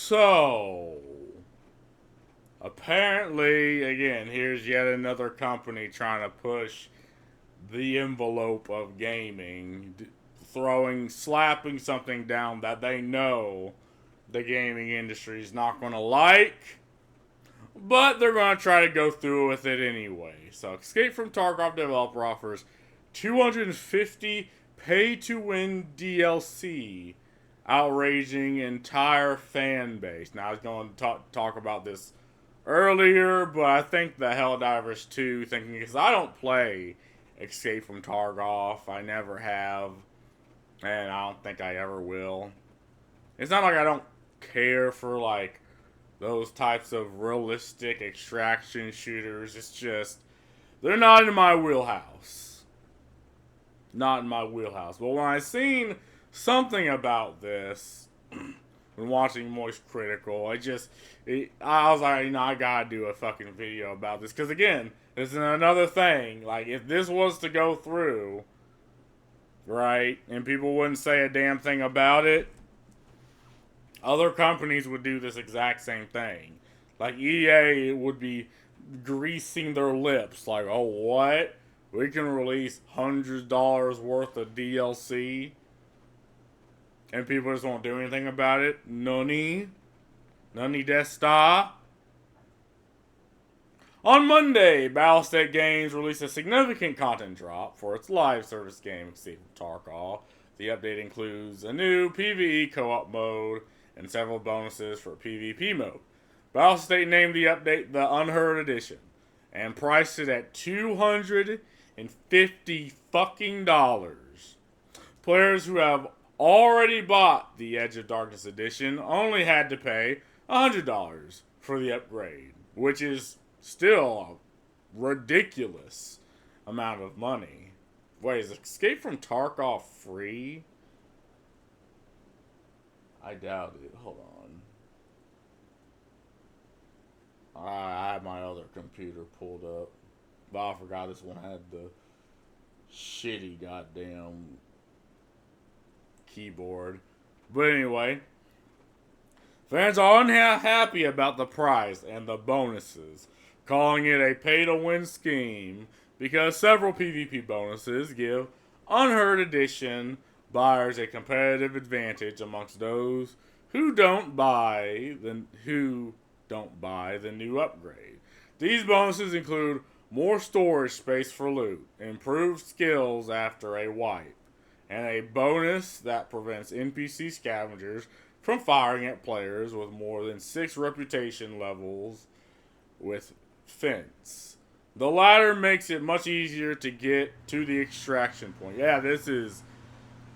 So, apparently, again, here's yet another company trying to push the envelope of gaming, slapping something down that they know the gaming industry is not going to like, but they're going to try to go through with it anyway. So, Escape from Tarkov developer offers 250 pay-to-win DLC, outraging entire fan base. Now, I was going to talk about this earlier, but I think the Helldivers 2 thinking, because I don't play Escape from Tarkov, I never have, and I don't think I ever will. It's not like I don't care for like those types of realistic extraction shooters. It's just they're not in my wheelhouse. Not in my wheelhouse. But when I seen something about this when watching Moist Critical, I was like, I gotta do a fucking video about this. Because again, this is another thing. Like, if this was to go through, right, and people wouldn't say a damn thing about it, other companies would do this exact same thing. Like, EA would be greasing their lips. Like, oh, what? We can release $100 worth of DLC? And people just won't do anything about it? Nani? Nani desta? On Monday, Battlestate Games released a significant content drop for its live service game, Escape from Tarkov. The update includes a new PvE co-op mode and several bonuses for PvP mode. Battlestate named the update the Unheard Edition and priced it at $250 fucking dollars. Players who have already bought the Edge of Darkness Edition only had to pay $100 for the upgrade, which is still a ridiculous amount of money. Wait, is Escape from Tarkov free? I doubt it. Hold on. I had my other computer pulled up. But I forgot this one had the shitty goddamn keyboard. But anyway, fans are unhappy about the price and the bonuses, calling it a pay-to-win scheme because several PvP bonuses give Unheard Edition buyers a competitive advantage amongst those who don't buy the new upgrade. These bonuses include more storage space for loot, improved skills after a wipe, and a bonus that prevents NPC scavengers from firing at players with more than 6 reputation levels with fence. The latter makes it much easier to get to the extraction point. Yeah, this is,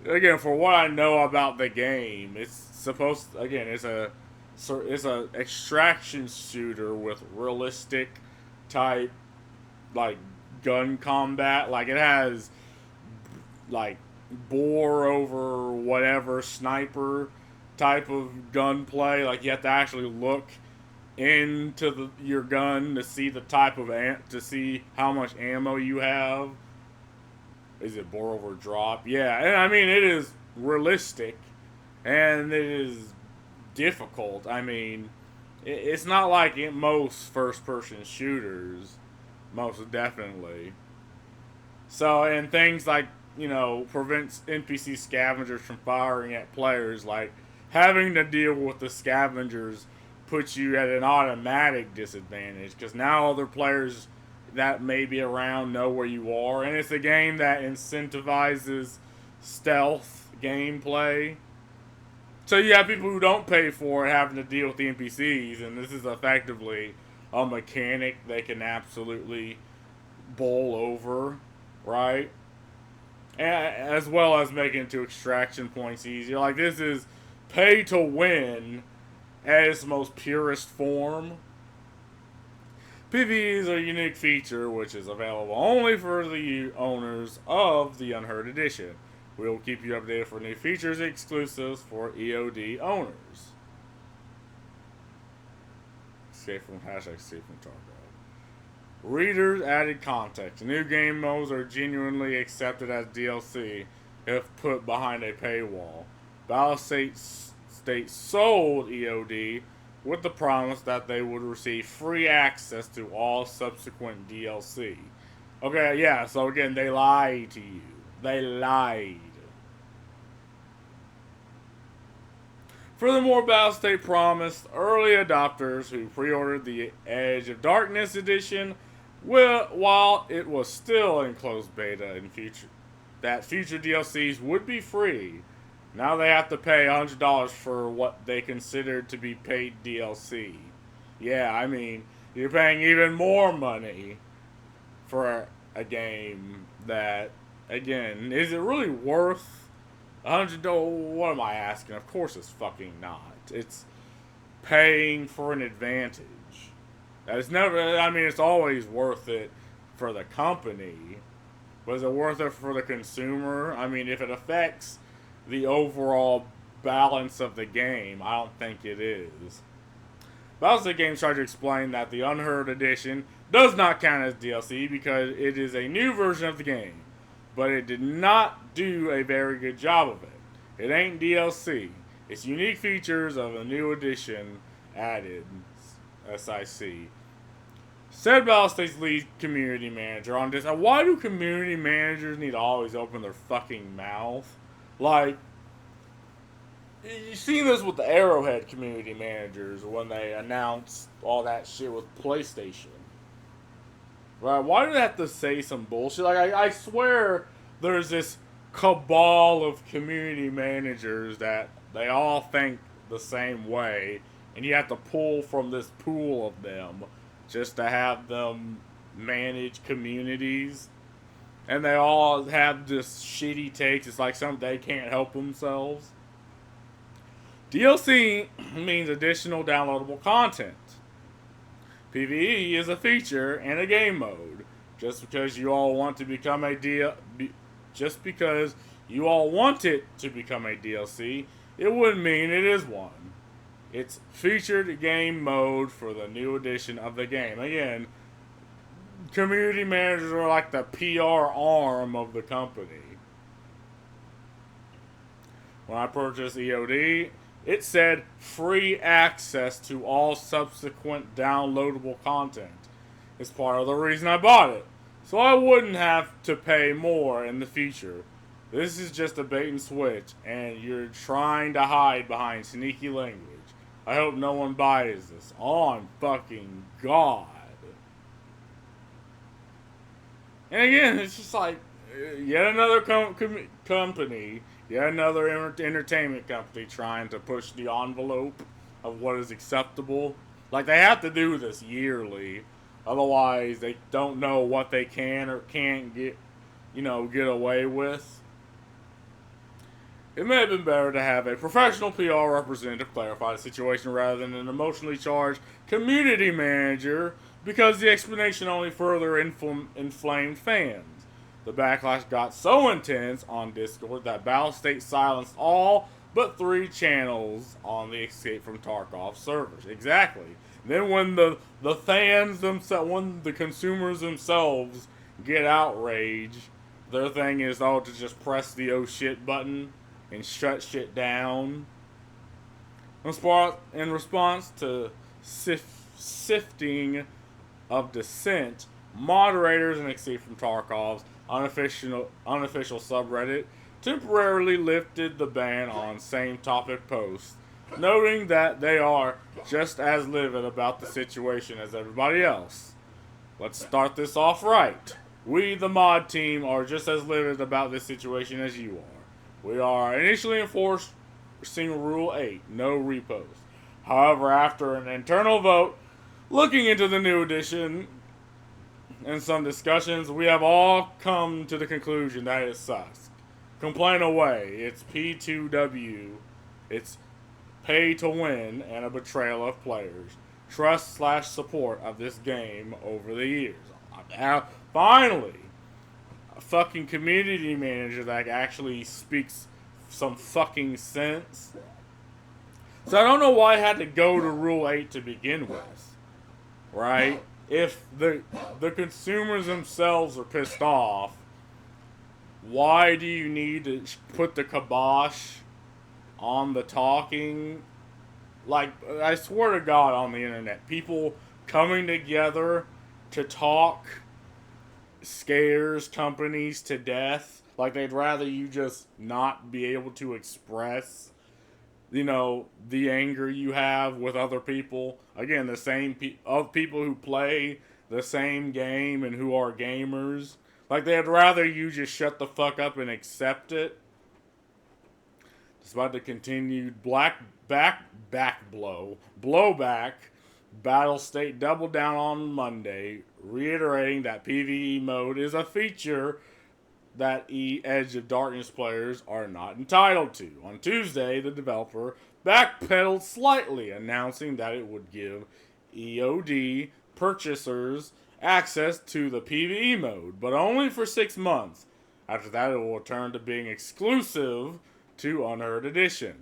again, for what I know about the game, it's supposed, again, it's a extraction shooter with realistic type, like, gun combat. Like, it has, like, bore over whatever sniper type of gunplay. Like, you have to actually look into your gun to see the type of to see how much ammo you have. Is it bore over drop? Yeah, and I mean, it is realistic and it is difficult. I mean, it's not like in most first person shooters, most definitely. So, and things like, prevents NPC scavengers from firing at players, like having to deal with the scavengers puts you at an automatic disadvantage because now other players that may be around know where you are, and it's a game that incentivizes stealth gameplay. So you have people who don't pay for it having to deal with the NPCs, and this is effectively a mechanic they can absolutely bowl over, right? As well as making it to extraction points easier. Like, this is pay to win at its most purest form. PvE is a unique feature which is available only for the owners of the Unheard Edition. We will keep you updated for new features exclusives for EOD owners. Escape from Tarkov. Readers added context. New game modes are genuinely accepted as DLC if put behind a paywall. Battlestate State sold EOD with the promise that they would receive free access to all subsequent DLC. Okay, yeah, so again, they lied to you. They lied. Furthermore, Battlestate promised early adopters who pre-ordered the Edge of Darkness edition, while it was still in closed beta in future, that future DLCs would be free. Now they have to pay $100 for what they considered to be paid DLC. Yeah, I mean, you're paying even more money for a game that, again, is it really worth $100? What am I asking? Of course it's fucking not. It's paying for an advantage. It's never, I mean, it's always worth it for the company. But is it worth it for the consumer? I mean, if it affects the overall balance of the game, I don't think it is. Battlestate Games tried to explain that the Unheard Edition does not count as DLC because it is a new version of the game, but it did not do a very good job of it. It ain't DLC. It's unique features of a new edition added, SIC. Said Battlestate's lead community manager on this. Why do community managers need to always open their fucking mouth? Like, you've seen this with the Arrowhead community managers when they announced all that shit with PlayStation. Right? Why do they have to say some bullshit? Like, I swear there's this cabal of community managers that they all think the same way, and you have to pull from this pool of them just to have them manage communities. And they all have this shitty takes. It's like something they can't help themselves. DLC means additional downloadable content. PvE is a feature and a game mode. Just because you all want to become a just because you all want it to become a DLC, it wouldn't mean it is one. It's featured game mode for the new edition of the game. Again, community managers are like the PR arm of the company. When I purchased EOD, it said free access to all subsequent downloadable content. It's part of the reason I bought it, so I wouldn't have to pay more in the future. This is just a bait and switch, and you're trying to hide behind sneaky language. I hope no one buys this. On fucking God. And again, it's just like, yet another company, yet another entertainment company trying to push the envelope of what is acceptable. Like, they have to do this yearly. Otherwise, they don't know what they can or can't get away with. It may have been better to have a professional PR representative clarify the situation rather than an emotionally charged community manager, because the explanation only further inflamed fans. The backlash got so intense on Discord that Battlestate silenced all but 3 channels on the Escape from Tarkov servers. Exactly. Then when the fans themselves, when the consumers themselves get outraged, their thing is, to just press the oh shit button and shut shit down. In response to sifting of dissent, moderators in Escape from Tarkov's unofficial subreddit temporarily lifted the ban on same topic posts, noting that they are just as livid about the situation as everybody else. Let's start this off right. We, the mod team, are just as livid about this situation as you are. We are initially enforcing Rule 8, no repost. However, after an internal vote, looking into the new edition and some discussions, we have all come to the conclusion that it's sus. Complain away. It's P2W. It's pay to win and a betrayal of players. Trust/support of this game over the years. Now, finally, a fucking community manager that actually speaks some fucking sense. So I don't know why I had to go to Rule 8 to begin with. Right? If the consumers themselves are pissed off, why do you need to put the kibosh on the talking. Like, I swear to God, on the internet, people coming together to talk scares companies to death. Like, they'd rather you just not be able to express, the anger you have with other people. Again, the same of people who play the same game and who are gamers. Like, they'd rather you just shut the fuck up and accept it. Despite the continued blowback, Battle State doubled down on Monday, reiterating that PvE mode is a feature that Edge of Darkness players are not entitled to. On Tuesday, the developer backpedaled slightly, announcing that it would give EOD purchasers access to the PvE mode, but only for 6 months. After that, it will return to being exclusive to Unheard Edition.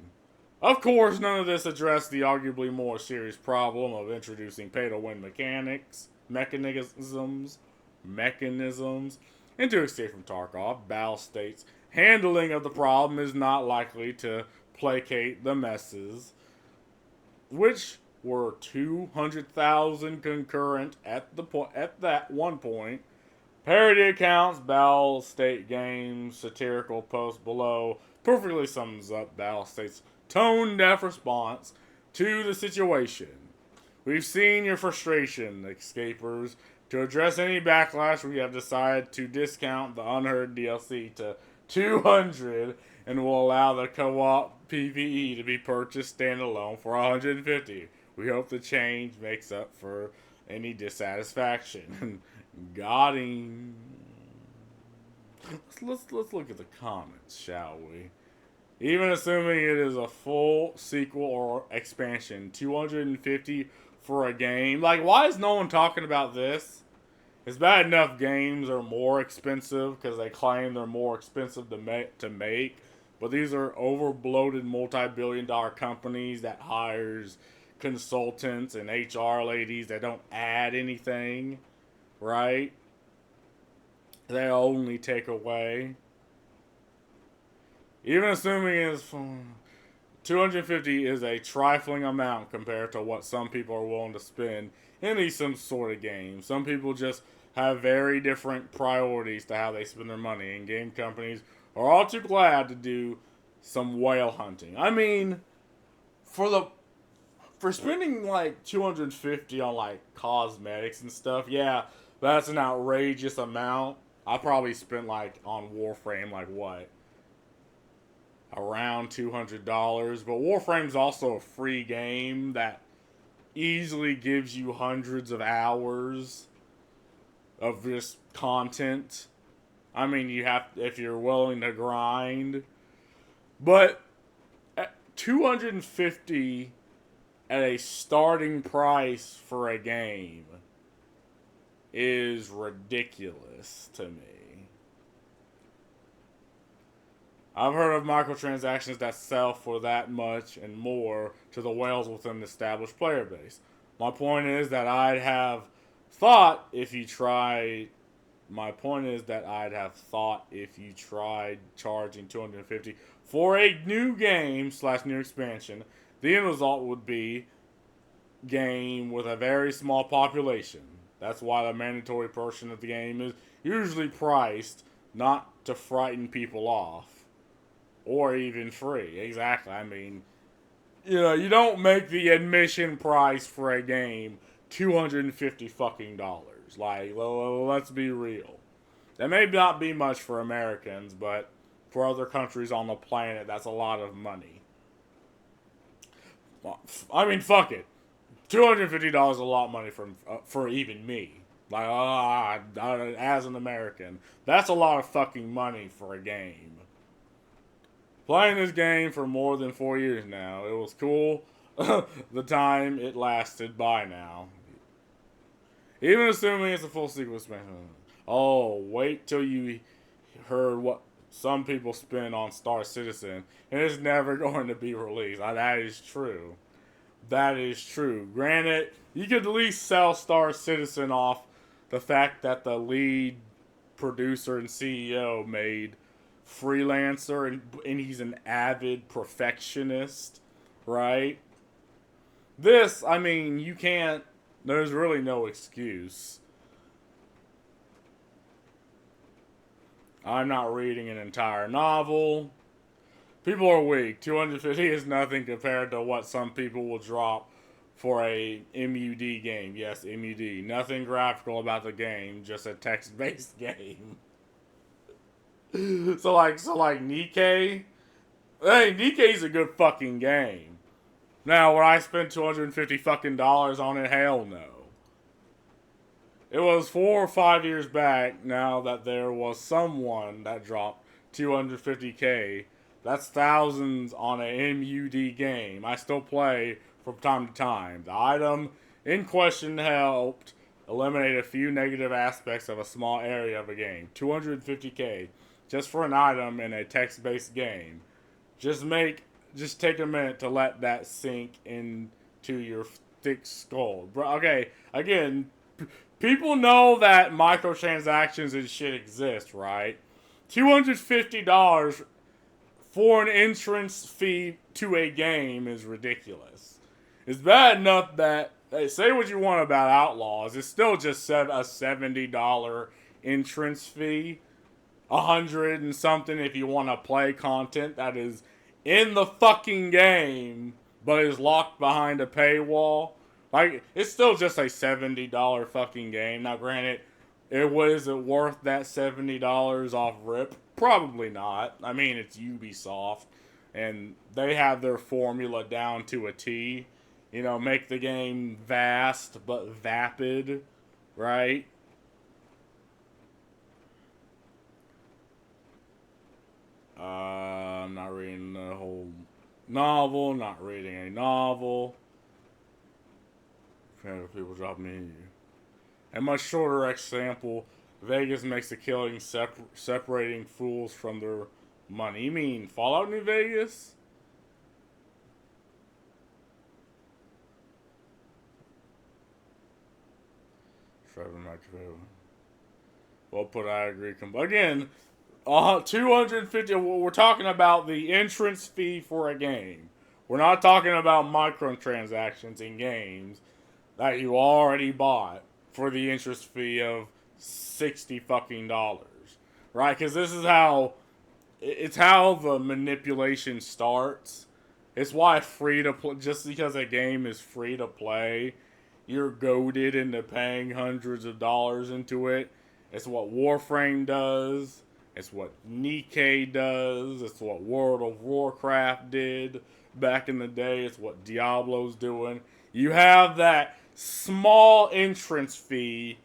Of course, none of this addressed the arguably more serious problem of introducing pay-to-win mechanisms into Escape from Tarkov. Battle State's handling of the problem is not likely to placate the messes, which were 200,000 concurrent at that one point. Parody accounts, Battle State Games satirical post below perfectly sums up Battle State's tone-deaf response to the situation. We've seen your frustration, escapers. To address any backlash, we have decided to discount the Unheard DLC to 200 and will allow the co-op PvE to be purchased standalone for 150. We hope the change makes up for any dissatisfaction. Got him. Let's look at the comments, shall we? Even assuming it is a full sequel or expansion, 250 for a game. Like, why is no one talking about this? It's bad enough games are more expensive because they claim they're more expensive to make. But these are over-bloated multi-billion-dollar companies that hires consultants and HR ladies that don't add anything, right? They only take away. Even assuming it's 250 is a trifling amount compared to what some people are willing to spend in these some sort of games. Some people just have very different priorities to how they spend their money, and game companies are all too glad to do some whale hunting. I mean, for spending like 250 on like cosmetics and stuff, yeah, that's an outrageous amount. I probably spent like on Warframe like what? Around $200, but Warframe's also a free game that easily gives you hundreds of hours of this content. I mean, you have, if you're willing to grind, but at 250 at a starting price for a game is ridiculous to me. I've heard of microtransactions that sell for that much and more to the whales within an established player base. My point is that I'd have thought if you tried charging 250 for a new game / new expansion, the end result would be game with a very small population. That's why the mandatory portion of the game is usually priced not to frighten people off. Or even free. Exactly. I mean, you don't make the admission price for a game $250 fucking dollars. Like, let's be real. That may not be much for Americans, but for other countries on the planet, that's a lot of money. I mean, fuck it. $250 is a lot of money for even me. Like, as an American, that's a lot of fucking money for a game. Playing this game for more than 4 years now. It was cool the time it lasted by now. Even assuming it's a full sequel expansion. Oh, wait till you heard what some people spend on Star Citizen, and it's never going to be released. That is true. That is true. Granted, you could at least sell Star Citizen off the fact that the lead producer and CEO made freelancer and he's an avid perfectionist, right? This, I mean, you can't, there's really no excuse. I'm not reading an entire novel. People are weak. 250 is nothing compared to what some people will drop for a MUD game. Yes, MUD. Nothing graphical about the game, just a text-based game. so like Nikkei. Hey, Nikkei's a good fucking game. Now, would I spend 250 fucking dollars on it? Hell no. It was 4 or 5 years back now that there was someone that dropped 250K. That's thousands on a MUD game. I still play from time to time. The item in question helped eliminate a few negative aspects of a small area of a game. 250K just for an item in a text-based game. Just take a minute to let that sink into your thick skull. Bro, okay, again, people know that microtransactions and shit exist, right? $250 for an entrance fee to a game is ridiculous. It's bad enough that, hey, say what you want about Outlaws, it's still just a $70 entrance fee. 100 and something if you want to play content that is in the fucking game but is locked behind a paywall. Like, it's still just a $70 fucking game. Now, granted, it worth that $70 off rip? Probably not. I mean, it's Ubisoft, and they have their formula down to a T. You know, make the game vast but vapid, right? I'm not reading the whole novel, not reading a novel. People drop me here. A much shorter example, Vegas makes a killing separating fools from their money. You mean Fallout New Vegas? Trevor McVeigh. Well put, I agree. Again, 250. We're talking about the entrance fee for a game. We're not talking about microtransactions in games that you already bought for the interest fee of $60 fucking dollars, right? Because this is how it's how the manipulation starts. It's why free to play. Just because a game is free to play, you're goaded into paying hundreds of dollars into it. It's what Warframe does. It's what Nikkei does. It's what World of Warcraft did back in the day. It's what Diablo's doing. You have that small entrance fee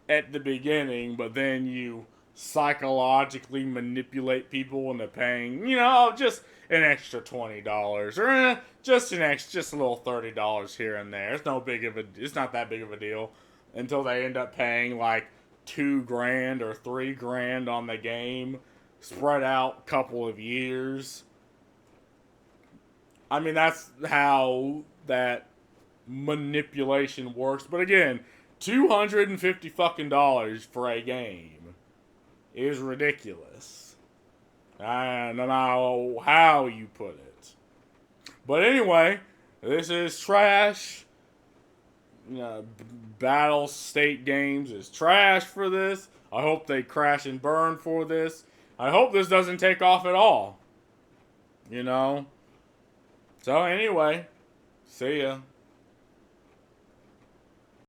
at the beginning, but then you psychologically manipulate people into paying, just an extra $20 or just a little $30 here and there. It's not that big of a deal until they end up paying like $2,000 or $3,000 on the game, spread out a couple of years. I mean, that's how that manipulation works. But again, $250 fucking dollars for a game is ridiculous. I don't know how you put it. But anyway, this is trash. Battle State Games is trash for this. I hope they crash and burn for this. I hope this doesn't take off at all. So anyway, see ya.